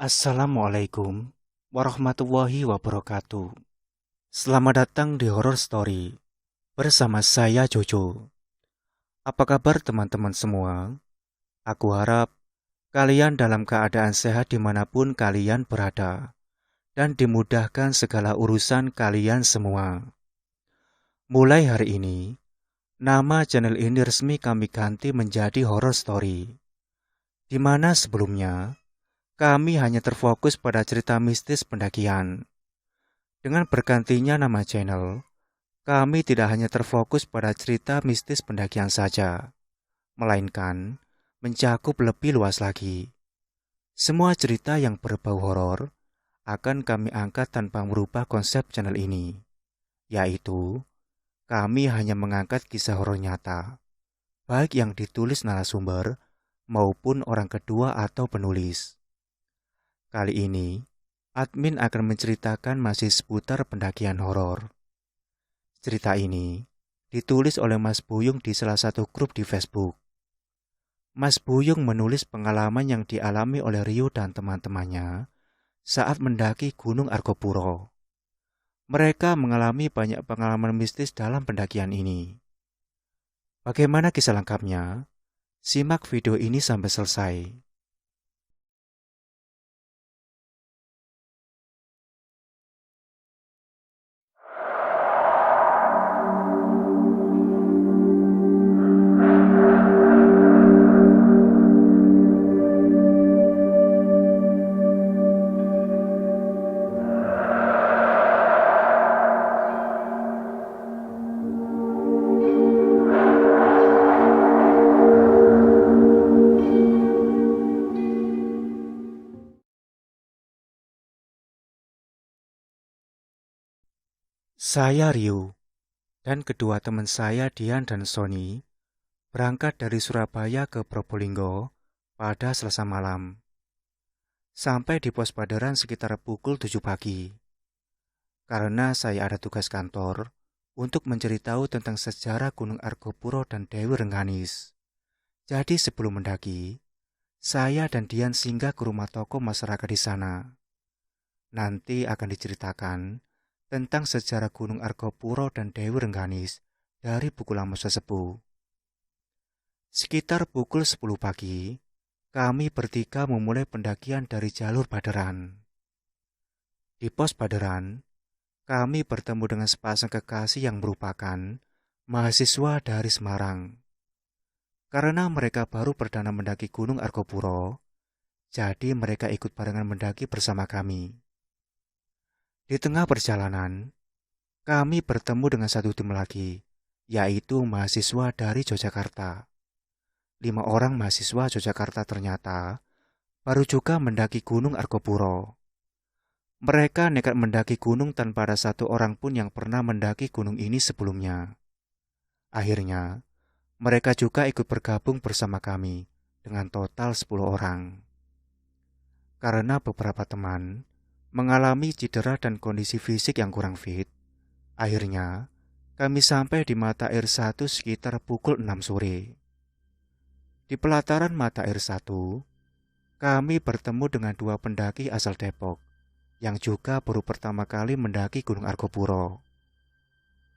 Assalamualaikum warahmatullahi wabarakatuh. Selamat datang di Horror Story bersama saya Jojo. Apa kabar teman-teman semua? Aku harap kalian dalam keadaan sehat dimanapun kalian berada dan dimudahkan segala urusan kalian semua. Mulai hari ini, nama channel ini resmi kami ganti menjadi Horror Story, di mana sebelumnya kami hanya terfokus pada cerita mistis pendakian. Dengan bergantinya nama channel, kami tidak hanya terfokus pada cerita mistis pendakian saja, melainkan mencakup lebih luas lagi. Semua cerita yang berbau horor akan kami angkat tanpa merubah konsep channel ini, yaitu kami hanya mengangkat kisah horor nyata, baik yang ditulis narasumber maupun orang kedua atau penulis. Kali ini, admin akan menceritakan masih seputar pendakian horor. Cerita ini ditulis oleh Mas Buyung di salah satu grup di Facebook. Mas Buyung menulis pengalaman yang dialami oleh Rio dan teman-temannya saat mendaki Gunung Argopuro. Mereka mengalami banyak pengalaman mistis dalam pendakian ini. Bagaimana kisah lengkapnya? Simak video ini sampai selesai. Saya Rio dan kedua teman saya Dian dan Sony berangkat dari Surabaya ke Probolinggo pada Selasa malam. Sampai di pos Paderan sekitar pukul 7 pagi. Karena saya ada tugas kantor untuk mencari tahu tentang sejarah Gunung Argopuro dan Dewi Rengganis. Jadi sebelum mendaki, saya dan Dian singgah ke rumah tokoh masyarakat di sana. Nanti akan diceritakan tentang sejarah Gunung Argopuro dan Dewi Rengganis dari buku lama sesepuh. Sekitar pukul 10 pagi, kami bertiga memulai pendakian dari jalur Paderan. Di pos Paderan, kami bertemu dengan sepasang kekasih yang merupakan mahasiswa dari Semarang. Karena mereka baru perdana mendaki Gunung Argopuro, jadi mereka ikut barengan mendaki bersama kami. Di tengah perjalanan, kami bertemu dengan satu tim lagi, yaitu mahasiswa dari Yogyakarta. 5 orang mahasiswa Yogyakarta ternyata baru juga mendaki Gunung Argopuro. Mereka nekat mendaki gunung tanpa ada satu orang pun yang pernah mendaki gunung ini sebelumnya. Akhirnya, mereka juga ikut bergabung bersama kami dengan total 10 orang. Karena beberapa teman mengalami cedera dan kondisi fisik yang kurang fit, akhirnya kami sampai di mata air 1 sekitar pukul 6 sore. Di pelataran mata air 1, kami bertemu dengan 2 pendaki asal Depok yang juga baru pertama kali mendaki Gunung Argopuro.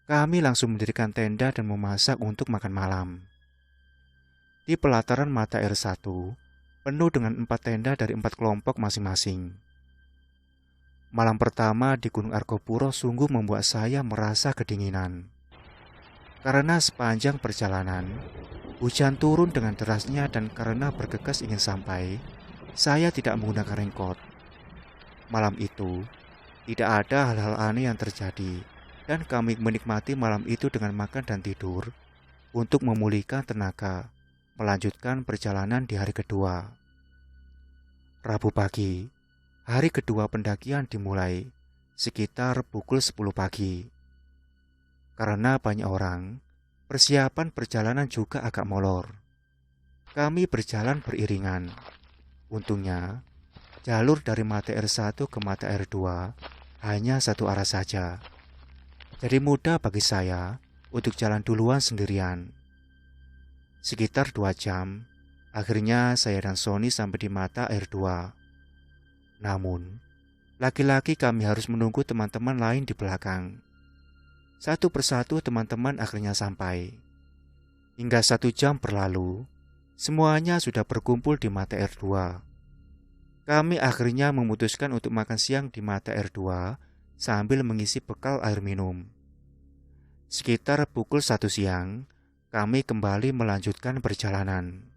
Kami langsung mendirikan tenda dan memasak untuk makan malam. Di pelataran mata air 1, penuh dengan 4 tenda dari 4 kelompok masing-masing. Malam pertama di Gunung Argopuro sungguh membuat saya merasa kedinginan. Karena sepanjang perjalanan, hujan turun dengan derasnya dan karena bergegas ingin sampai, saya tidak menggunakan raincoat. Malam itu, tidak ada hal-hal aneh yang terjadi, dan kami menikmati malam itu dengan makan dan tidur untuk memulihkan tenaga, melanjutkan perjalanan di hari kedua. Rabu pagi, hari kedua pendakian dimulai sekitar pukul 10 pagi. Karena banyak orang, persiapan perjalanan juga agak molor. Kami berjalan beriringan. Untungnya, jalur dari mata air 1 ke mata air 2 hanya satu arah saja. Jadi mudah bagi saya untuk jalan duluan sendirian. Sekitar 2 jam, akhirnya saya dan Sony sampai di mata air 2. Namun, lagi-lagi kami harus menunggu teman-teman lain di belakang. Satu persatu teman-teman akhirnya sampai. Hingga 1 jam berlalu, semuanya sudah berkumpul di mata air 2. Kami akhirnya memutuskan untuk makan siang di mata air 2 sambil mengisi bekal air minum. Sekitar pukul 1 siang, kami kembali melanjutkan perjalanan.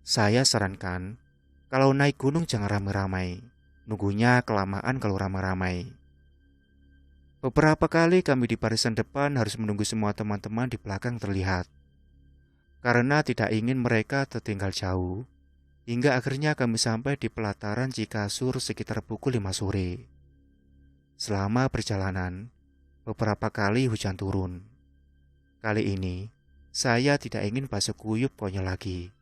Saya sarankan, kalau naik gunung jangan ramai-ramai. Nunggunya kelamaan kalau ramai-ramai. Beberapa kali kami di barisan depan harus menunggu semua teman-teman di belakang terlihat. Karena tidak ingin mereka tertinggal jauh, hingga akhirnya kami sampai di pelataran Cikasur sekitar pukul 5 sore. Selama perjalanan, beberapa kali hujan turun. Kali ini, saya tidak ingin basuh kuyup konyol lagi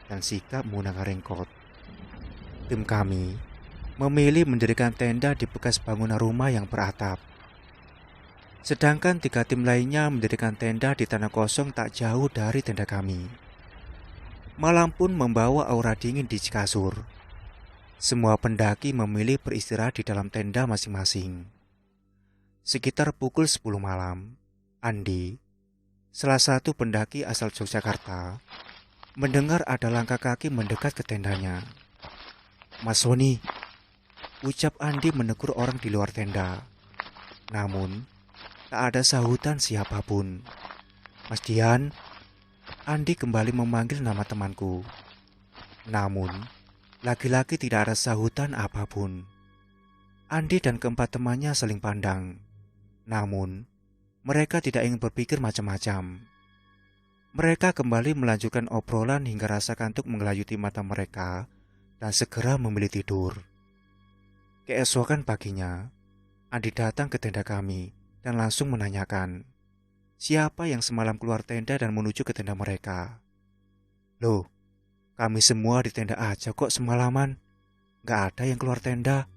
dan sikap menggunakan raincoat. Tim kami memilih mendirikan tenda di bekas bangunan rumah yang beratap. Sedangkan 3 tim lainnya mendirikan tenda di tanah kosong tak jauh dari tenda kami. Malam pun membawa aura dingin di Cikasur. Semua pendaki memilih beristirahat di dalam tenda masing-masing. Sekitar pukul 10 malam, Andi, salah satu pendaki asal Yogyakarta, mendengar ada langkah kaki mendekat ke tendanya. "Mas Soni," ucap Andi menegur orang di luar tenda. Namun, tak ada sahutan siapapun. "Mas Dian," Andi kembali memanggil nama temanku. Namun, lagi-lagi tidak ada sahutan apapun. Andi dan keempat temannya saling pandang. Namun, mereka tidak ingin berpikir macam-macam. Mereka kembali melanjutkan obrolan hingga rasa kantuk menggelayuti mata mereka dan segera memilih tidur. Keesokan paginya, Andi datang ke tenda kami dan langsung menanyakan siapa yang semalam keluar tenda dan menuju ke tenda mereka. "Loh, kami semua di tenda aja kok semalaman. Gak ada yang keluar tenda,"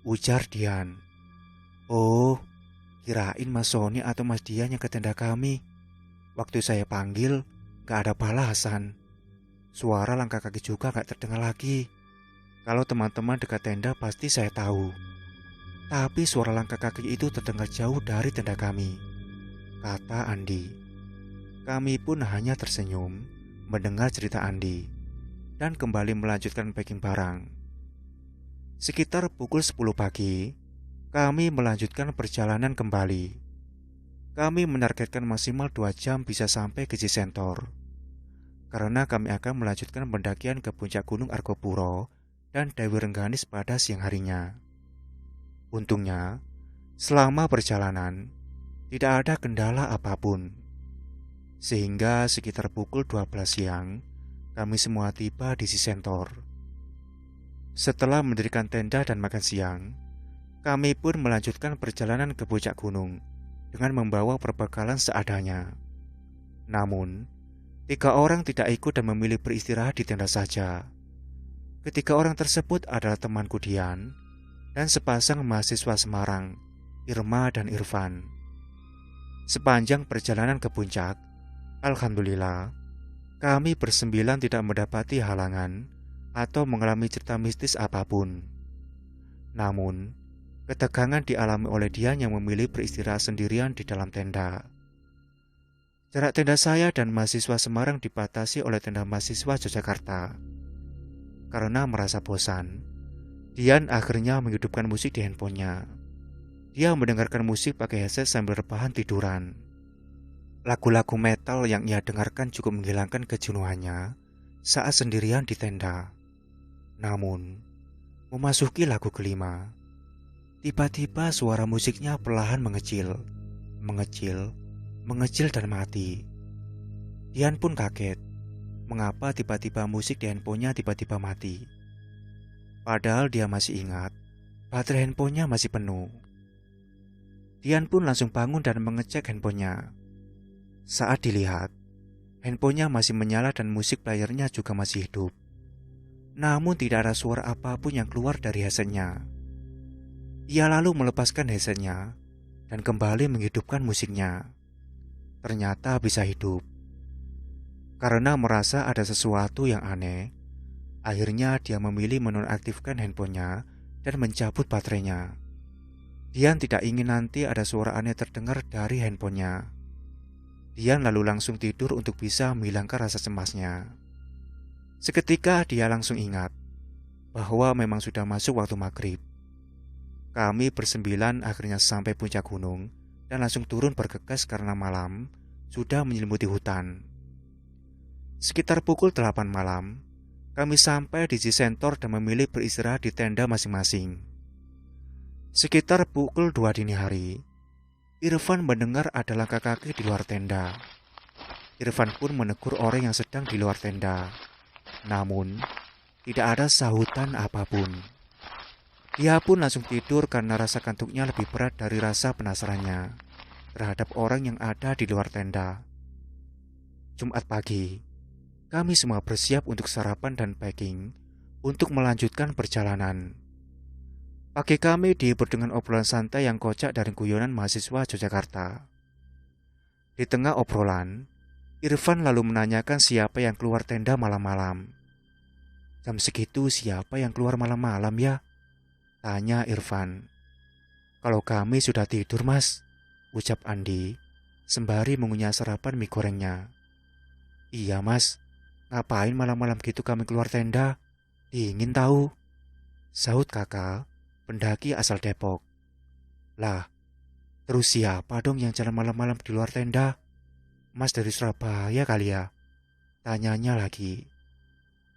ujar Dian. "Oh, kirain Mas Soni atau Mas Dian yang ke tenda kami. Waktu saya panggil, gak ada balasan. Suara langkah kaki juga gak terdengar lagi. Kalau teman-teman dekat tenda pasti saya tahu. Tapi suara langkah kaki itu terdengar jauh dari tenda kami," kata Andi. Kami pun hanya tersenyum mendengar cerita Andi dan kembali melanjutkan packing barang. Sekitar pukul 10 pagi, kami melanjutkan perjalanan kembali. Kami menargetkan maksimal 2 jam bisa sampai ke Cisentor. Karena kami akan melanjutkan pendakian ke puncak Gunung Argopuro dan Dewi Rengganis pada siang harinya. Untungnya, selama perjalanan, tidak ada kendala apapun. Sehingga sekitar pukul 12 siang, kami semua tiba di Cisentor. Setelah mendirikan tenda dan makan siang, kami pun melanjutkan perjalanan ke puncak gunung dengan membawa perbekalan seadanya. Namun, 3 orang tidak ikut dan memilih beristirahat di tenda saja. Ketiga orang tersebut adalah temanku Dian dan sepasang mahasiswa Semarang, Irma dan Irfan. Sepanjang perjalanan ke puncak, alhamdulillah, kami bersembilan tidak mendapati halangan atau mengalami cerita mistis apapun. Namun, ketegangan dialami oleh Dian yang memilih beristirahat sendirian di dalam tenda. Jarak tenda saya dan mahasiswa Semarang dibatasi oleh tenda mahasiswa Yogyakarta. Karena merasa bosan, Dian akhirnya menghidupkan musik di handphonenya. Dia mendengarkan musik pakai headset sambil rebahan tiduran. Lagu-lagu metal yang ia dengarkan cukup menghilangkan kejenuhannya saat sendirian di tenda. Namun, memasuki lagu kelima, tiba-tiba suara musiknya perlahan mengecil, mengecil dan mati. Dian pun kaget, mengapa tiba-tiba musik di handphonenya tiba-tiba mati. Padahal dia masih ingat, baterai handphonenya masih penuh. Dian pun langsung bangun dan mengecek handphonenya. Saat dilihat, handphonenya masih menyala dan musik playernya juga masih hidup. Namun tidak ada suara apapun yang keluar dari headsetnya. Ia lalu melepaskan headsetnya dan kembali menghidupkan musiknya. Ternyata bisa hidup. Karena merasa ada sesuatu yang aneh, akhirnya dia memilih menonaktifkan handphonenya dan mencabut baterainya. Dian tidak ingin nanti ada suara aneh terdengar dari handphonenya. Dian lalu langsung tidur untuk bisa menghilangkan rasa cemasnya. Seketika dia langsung ingat bahwa memang sudah masuk waktu maghrib. Kami bersembilan akhirnya sampai puncak gunung dan langsung turun bergegas karena malam sudah menyelimuti hutan. Sekitar pukul 8 malam, kami sampai di Cisentor dan memilih beristirahat di tenda masing-masing. Sekitar pukul 2 dini hari, Irfan mendengar ada langkah kaki di luar tenda. Irfan pun menegur orang yang sedang di luar tenda. Namun, tidak ada sahutan apapun. Dia pun langsung tidur karena rasa kantuknya lebih berat dari rasa penasarannya terhadap orang yang ada di luar tenda. Jumat pagi, kami semua bersiap untuk sarapan dan packing untuk melanjutkan perjalanan. Pagi kami dihibur dengan obrolan santai yang kocak dari guyonan mahasiswa Yogyakarta. Di tengah obrolan, Irfan lalu menanyakan siapa yang keluar tenda malam-malam. Jam segitu siapa yang keluar malam-malam ya? Tanya Irfan. Kalau kami sudah tidur mas, ucap Andi, sembari mengunyah sarapan mie gorengnya. Iya mas, ngapain malam-malam gitu kami keluar tenda? Dingin tahu, sahut kakak, pendaki asal Depok. Lah, terus siapa dong yang jalan malam-malam di luar tenda? Mas dari Surabaya kali ya? Tanyanya lagi.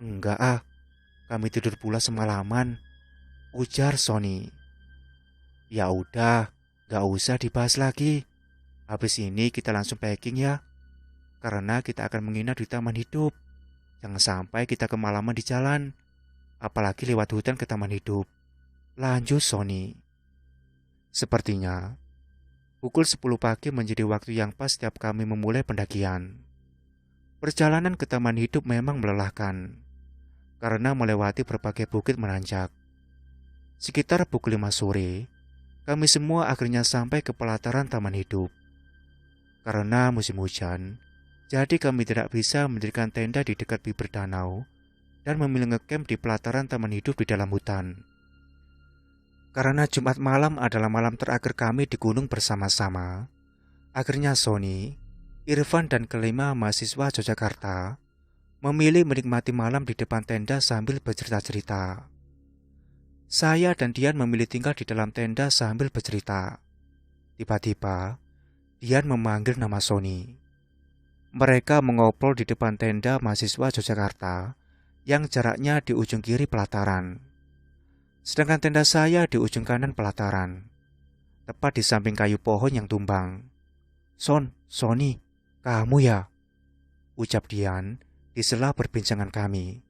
Enggak ah, kami tidur pula semalaman, ujar Sony. Ya udah, gak usah dibahas lagi. Habis ini kita langsung packing ya. Karena kita akan menginap di taman hidup. Jangan sampai kita kemalaman di jalan. Apalagi lewat hutan ke taman hidup. Lanjut Sony. Sepertinya pukul 10 pagi menjadi waktu yang pas setiap kami memulai pendakian. Perjalanan ke taman hidup memang melelahkan karena melewati berbagai bukit menanjak. Sekitar pukul 5 sore, kami semua akhirnya sampai ke pelataran taman hidup. Karena musim hujan, jadi kami tidak bisa mendirikan tenda di dekat bibir danau dan memilih ngecamp di pelataran taman hidup di dalam hutan. Karena Jumat malam adalah malam terakhir kami di gunung bersama-sama, akhirnya Sony, Irfan dan kelima mahasiswa Yogyakarta memilih menikmati malam di depan tenda sambil bercerita-cerita. Saya dan Dian memilih tinggal di dalam tenda sambil bercerita. Tiba-tiba, Dian memanggil nama Sony. Mereka mengobrol di depan tenda mahasiswa Yogyakarta yang jaraknya di ujung kiri pelataran. Sedangkan tenda saya di ujung kanan pelataran, tepat di samping kayu pohon yang tumbang. Sony, kamu ya? Ucap Dian di sela perbincangan kami.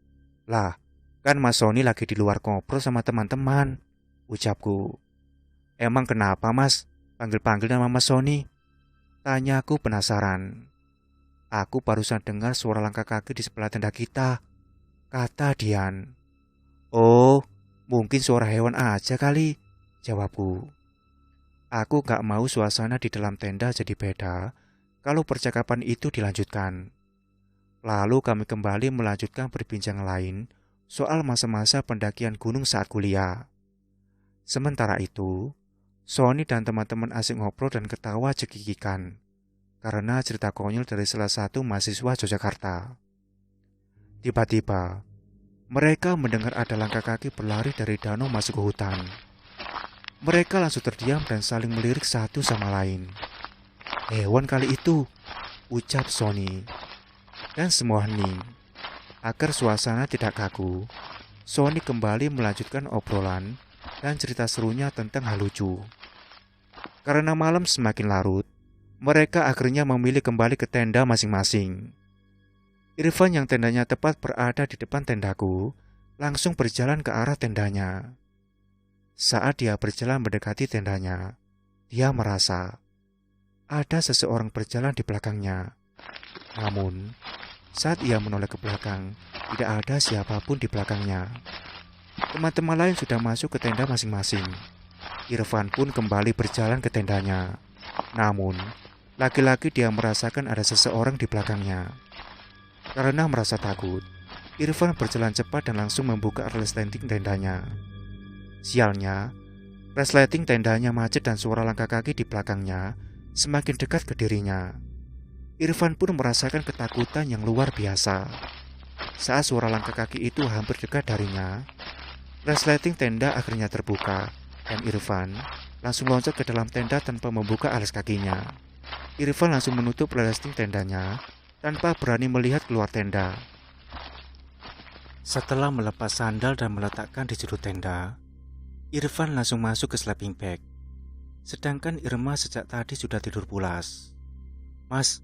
Lah, kan Mas Sony lagi di luar ngobrol sama teman-teman, ucapku. Emang kenapa mas, panggil-panggil nama Mas Sony? Tanyaku penasaran. Aku barusan dengar suara langkah kaki di sebelah tenda kita, kata Dian. Oh, mungkin suara hewan aja kali, jawabku. Aku gak mau suasana di dalam tenda jadi beda kalau percakapan itu dilanjutkan. Lalu kami kembali melanjutkan perbincangan lain soal masa-masa pendakian gunung saat kuliah. Sementara itu, Sony dan teman-teman asik ngobrol dan ketawa cekikikan karena cerita konyol dari salah satu mahasiswa Yogyakarta. Tiba-tiba, mereka mendengar ada langkah kaki berlari dari danau masuk ke hutan. Mereka langsung terdiam dan saling melirik satu sama lain. Hewan kali itu, ucap Sony. Dan semua hening. Agar suasana tidak kaku, Sony kembali melanjutkan obrolan dan cerita serunya tentang hal lucu. Karena malam semakin larut, mereka akhirnya memilih kembali ke tenda masing-masing. Irfan yang tendanya tepat berada di depan tendaku, langsung berjalan ke arah tendanya. Saat dia berjalan mendekati tendanya, dia merasa ada seseorang berjalan di belakangnya. Namun, saat ia menoleh ke belakang, tidak ada siapapun di belakangnya. Teman-teman lain sudah masuk ke tenda masing-masing. Irfan pun kembali berjalan ke tendanya. Namun, lagi-lagi dia merasakan ada seseorang di belakangnya. Karena merasa takut, Irfan berjalan cepat dan langsung membuka resleting tendanya. Sialnya, resleting tendanya macet dan suara langkah kaki di belakangnya semakin dekat ke dirinya. Irfan pun merasakan ketakutan yang luar biasa. Saat suara langkah kaki itu hampir dekat darinya, resleting tenda akhirnya terbuka dan Irfan langsung loncat ke dalam tenda tanpa membuka alas kakinya. Irfan langsung menutup resleting tendanya tanpa berani melihat keluar tenda. Setelah melepas sandal dan meletakkan di sudut tenda, Irfan langsung masuk ke sleeping bag. Sedangkan Irma sejak tadi sudah tidur pulas. Mas,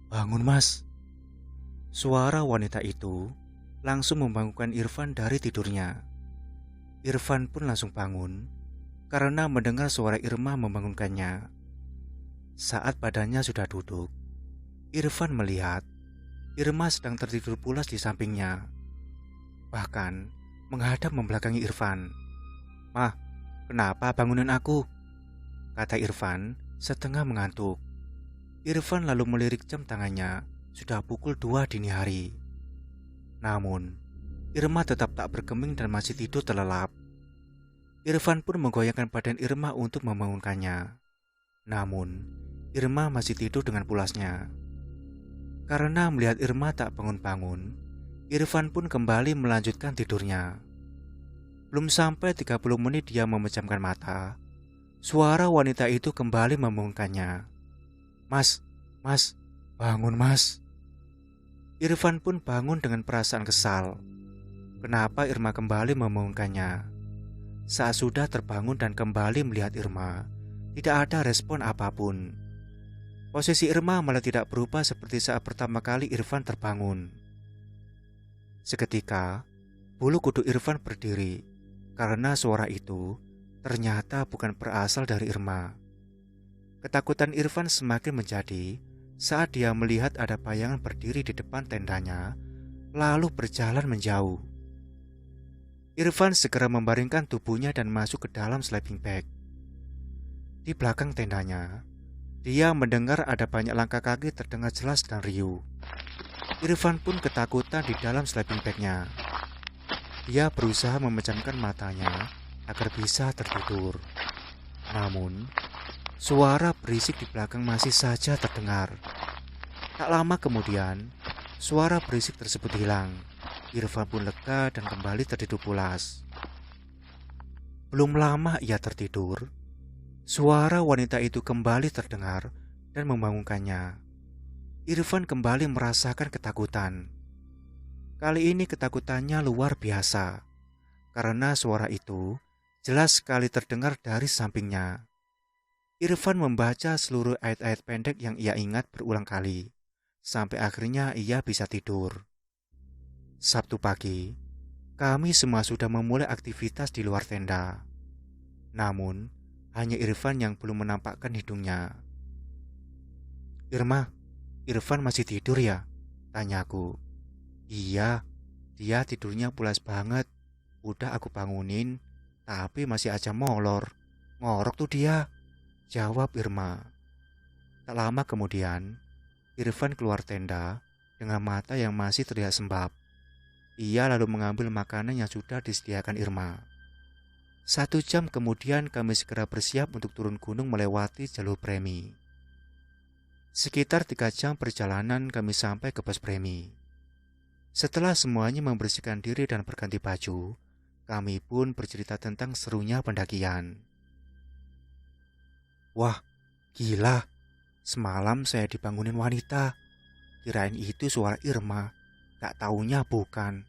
bangun mas. Suara wanita itu langsung membangunkan Irfan dari tidurnya. Irfan pun langsung bangun karena mendengar suara Irma membangunkannya. Saat badannya sudah duduk, Irfan melihat Irma sedang tertidur pulas di sampingnya. Bahkan menghadap membelakangi Irfan. "Mah, kenapa bangunin aku?" kata Irfan setengah mengantuk. Irfan lalu melirik jam tangannya, sudah pukul 2 dini hari. Namun, Irma tetap tak bergeming dan masih tidur terlelap. Irfan pun menggoyangkan badan Irma untuk membangunkannya. Namun, Irma masih tidur dengan pulasnya. Karena melihat Irma tak bangun-bangun, Irfan pun kembali melanjutkan tidurnya. Belum sampai 30 menit dia memejamkan mata, suara wanita itu kembali membangunkannya. Mas, bangun mas." Irfan pun bangun dengan perasaan kesal. Kenapa Irma kembali membangunkannya? Saat sudah terbangun dan kembali melihat Irma, tidak ada respon apapun. Posisi Irma malah tidak berubah seperti saat pertama kali Irfan terbangun. Seketika, bulu kuduk Irfan berdiri karena suara itu ternyata bukan berasal dari Irma. Ketakutan Irfan semakin menjadi saat dia melihat ada bayangan berdiri di depan tendanya, lalu berjalan menjauh. Irfan segera membaringkan tubuhnya dan masuk ke dalam sleeping bag. Di belakang tendanya, dia mendengar ada banyak langkah kaki terdengar jelas dan riuh. Irfan pun ketakutan di dalam sleeping bag-nya. Dia berusaha memejamkan matanya agar bisa tertidur. Namun, suara berisik di belakang masih saja terdengar. Tak lama kemudian, suara berisik tersebut hilang. Irfan pun lega dan kembali tertidur pulas. Belum lama ia tertidur, suara wanita itu kembali terdengar dan membangunkannya. Irfan kembali merasakan ketakutan. Kali ini ketakutannya luar biasa, karena suara itu jelas sekali terdengar dari sampingnya. Irfan membaca seluruh ayat-ayat pendek yang ia ingat berulang kali, sampai akhirnya ia bisa tidur. Sabtu pagi, kami semua sudah memulai aktivitas di luar tenda. Namun, hanya Irfan yang belum menampakkan hidungnya. Irfan masih tidur ya?" tanyaku. "Iya, dia tidurnya pulas banget. Udah aku bangunin, tapi masih aja molor. Ngorok tuh dia," jawab Irma. Tak lama kemudian, Irfan keluar tenda dengan mata yang masih terlihat sembab. Ia lalu mengambil makanan yang sudah disediakan Irma. 1 jam kemudian kami segera bersiap untuk turun gunung melewati jalur premi. Sekitar 3 jam perjalanan kami sampai ke pos premi. Setelah semuanya membersihkan diri dan berganti baju, kami pun bercerita tentang serunya pendakian. "Wah, gila. Semalam saya dibangunin wanita. Kirain itu suara Irma. Gak taunya bukan.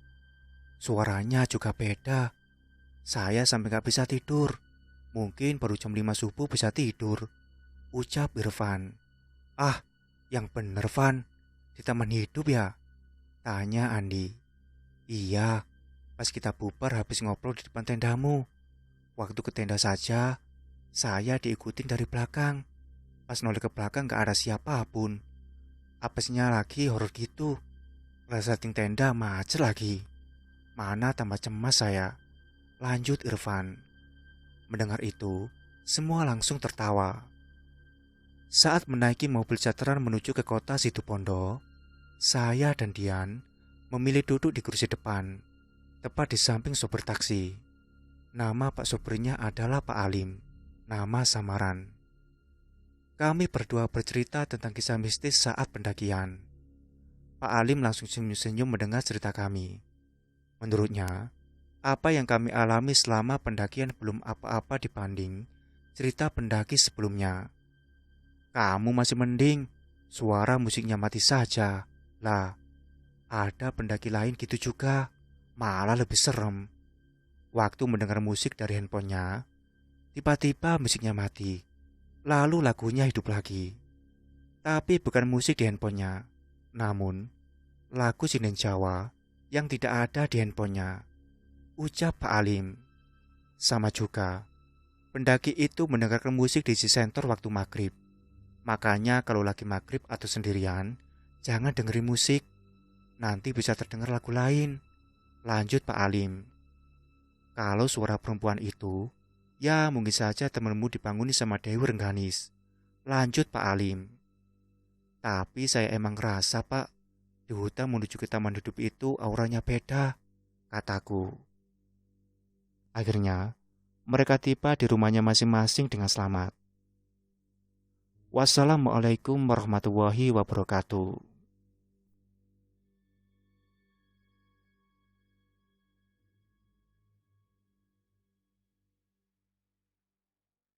Suaranya juga beda. Saya sampai gak bisa tidur. Mungkin baru jam 5 subuh bisa tidur," ucap Irfan. "Ah, yang bener Van. Di taman hidup ya?" tanya Andi. "Iya, pas kita bubar habis ngobrol di depan tendamu. Waktu ke tenda saja, saya diikutin dari belakang. Pas noleh ke belakang gak ada siapapun. Apesnya lagi horor gitu. Resleting tenda macet lagi. Mana tambah cemas saya," lanjut Irfan. Mendengar itu, semua langsung tertawa. Saat menaiki mobil charteran menuju ke kota Situbondo, saya dan Dian memilih duduk di kursi depan, tepat di samping sopir taksi. Nama Pak Sobrinya adalah Pak Alim, nama samaran. Kami berdua bercerita tentang kisah mistis saat pendakian. Pak Alim langsung senyum-senyum mendengar cerita kami. Menurutnya, apa yang kami alami selama pendakian belum apa-apa dibanding cerita pendaki sebelumnya. Kamu masih mending, suara musiknya mati saja. Lah, ada pendaki lain gitu juga, malah lebih serem. Waktu mendengar musik dari handphonenya, tiba-tiba musiknya mati. Lalu lagunya hidup lagi. Tapi bukan musik di handphonenya, namun lagu sinden Jawa yang tidak ada di handphonenya. Ucap Pak Alim. Sama juga, pendaki itu mendengarkan musik di Cisentor waktu maghrib. Makanya kalau lagi maghrib atau sendirian, jangan dengerin musik. Nanti bisa terdengar lagu lain. Lanjut Pak Alim. Kalau suara perempuan itu, ya mungkin saja temanmu dibanguni sama Dewi Rengganis. Lanjut Pak Alim. Tapi saya emang ngerasa Pak, di hutan menuju ke taman hidup itu auranya beda, kataku. Akhirnya, mereka tiba di rumahnya masing-masing dengan selamat. Wassalamualaikum warahmatullahi wabarakatuh.